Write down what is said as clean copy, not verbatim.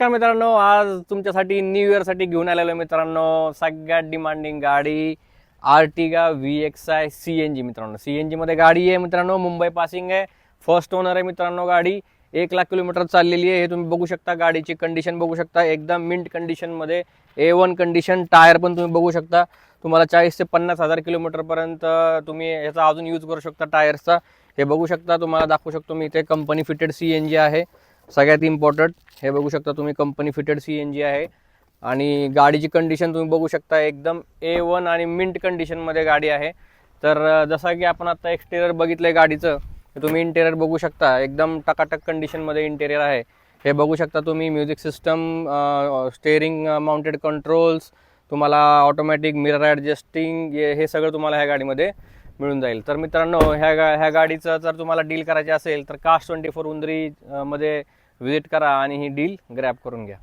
नमस्कार मित्रांनो, आज तुमच्यासाठी न्यू इयरसाठी घेऊन आलेलो मित्रांनो सगळ्यात डिमांडिंग गाडी आर्टिगा VXi CNG मित्रांनो. CNG मध्ये गाडी आहे मित्रांनो, मुंबई पासिंग आहे, फर्स्ट ओनर आहे मित्रांनो. गाडी 1,00,000 किलोमीटर चाललेली आहे. हे तुम्ही बघू शकता, गाडीची कंडिशन बघू शकता, एकदम मिंट कंडिशन मध्ये, A1 कंडिशन. टायर पण तुम्ही बघू शकता. तुम्हाला 40 ते 50,000 किलोमीटर पर्यंत तुम्ही याचा अजून यूज करू शकता टायर्सचा. हे बघू शकता, तुम्हाला दाखवू शकतो मी इथे कंपनी फिटेड CNG आहे. सगळ्यात इम्पॉर्टंट हे बघू शकता तुम्ही, कंपनी फिटेड CNG आहे. आणि गाडीची कंडिशन तुम्ही बघू शकता, एकदम A1 आणि मिंट कंडिशनमध्ये गाडी आहे. तर जसा की आपण आता एक्सटेरियर बघितलंय गाडीचं, तुम्ही इंटेरियर बघू शकता, एकदम टकाटक कंडिशनमध्ये इंटेरियर आहे. हे बघू शकता तुम्ही, music system, steering mounted controls, तुम्हाला ऑटोमॅटिक मिरर ॲडजस्टिंग, हे सगळं तुम्हाला ह्या गाडीमध्ये मिळून जाईल. तर मित्रांनो, ह्या गाडीचं जर तुम्हाला डील करायची असेल तर कास्ट 24 उंदरी मध्ये व्हिजिट करा आणि ही डील ग्रॅब करून घ्या.